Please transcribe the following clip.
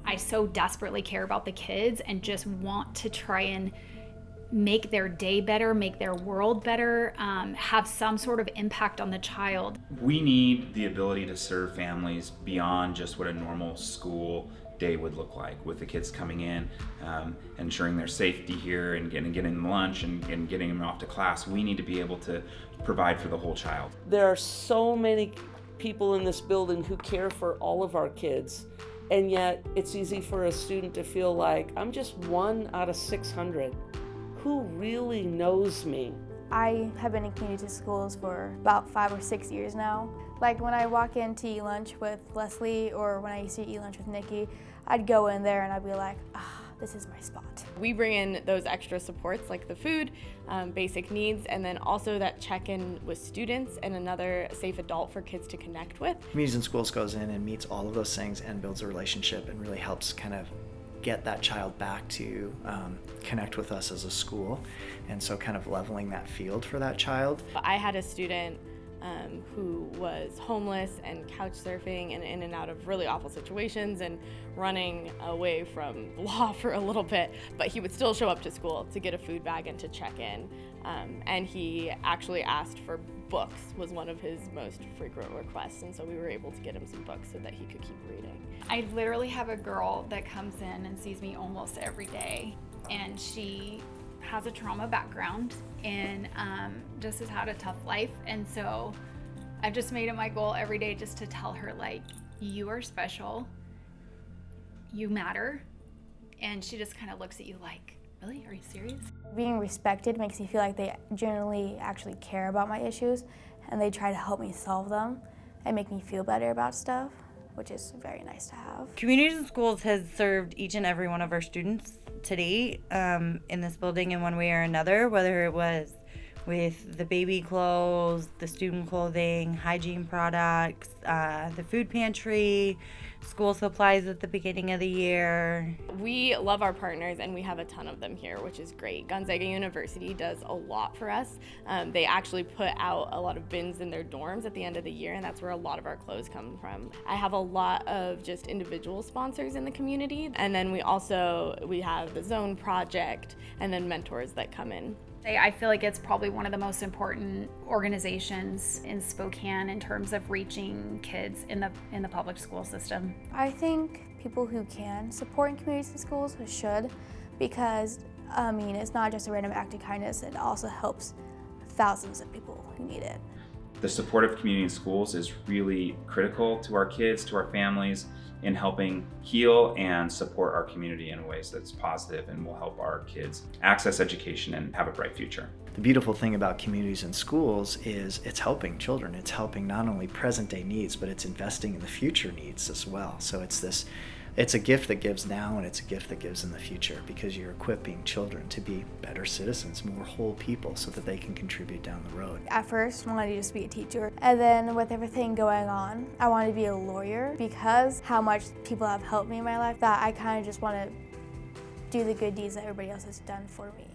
I so desperately care about the kids and just want to try and make their day better, make their world better, have some sort of impact on the child. We need the ability to serve families beyond just what a normal school day would look like, with the kids coming in, ensuring their safety here and getting them lunch and getting them off to class. We need to be able to provide for the whole child. There are so many people in this building who care for all of our kids, and yet it's easy for a student to feel like, I'm just 1 out of 600. Who really knows me? I have been in community schools for about 5 or 6 years now. Like when I walk in to eat lunch with Leslie, or when I used to eat lunch with Nikki, I'd go in there and I'd be like, this is my spot. We bring in those extra supports like the food, basic needs, and then also that check-in with students and another safe adult for kids to connect with. Communities in Schools goes in and meets all of those things and builds a relationship and really helps kind of get that child back to connect with us as a school, and so kind of leveling that field for that child. I had a student who was homeless and couch surfing and in and out of really awful situations and running away from law for a little bit, but he would still show up to school to get a food bag and to check in. And he actually asked for books, was one of his most frequent requests, and so we were able to get him some books so that he could keep reading. I literally have a girl that comes in and sees me almost every day, and she has a trauma background and just has had a tough life, and so I've just made it my goal every day just to tell her, like, you are special, you matter, and she just kind of looks at you like, really? Are you serious? Being respected makes me feel like they genuinely actually care about my issues, and they try to help me solve them and make me feel better about stuff, which is very nice to have. Communities in Schools has served each and every one of our students to date in this building in one way or another, whether it was with the baby clothes, the student clothing, hygiene products, the food pantry, school supplies at the beginning of the year. We love our partners, and we have a ton of them here, which is great. Gonzaga University does a lot for us. They actually put out a lot of bins in their dorms at the end of the year, and that's where a lot of our clothes come from. I have a lot of just individual sponsors in the community, and then we have the Zone Project, and then mentors that come in. I feel like it's probably one of the most important organizations in Spokane in terms of reaching kids in the public school system. I think people who can support in communities and schools should, because it's not just a random act of kindness, it also helps thousands of people who need it. The support of community in schools is really critical to our kids, to our families, in helping heal and support our community in ways that's positive and will help our kids access education and have a bright future. The beautiful thing about Communities in Schools is it's helping children. It's helping not only present day needs, but it's investing in the future needs as well. So it's a gift that gives now, and it's a gift that gives in the future, because you're equipping children to be better citizens, more whole people, so that they can contribute down the road. At first, I wanted to just be a teacher, and then with everything going on, I wanted to be a lawyer, because how much people have helped me in my life, that I kind of just want to do the good deeds that everybody else has done for me.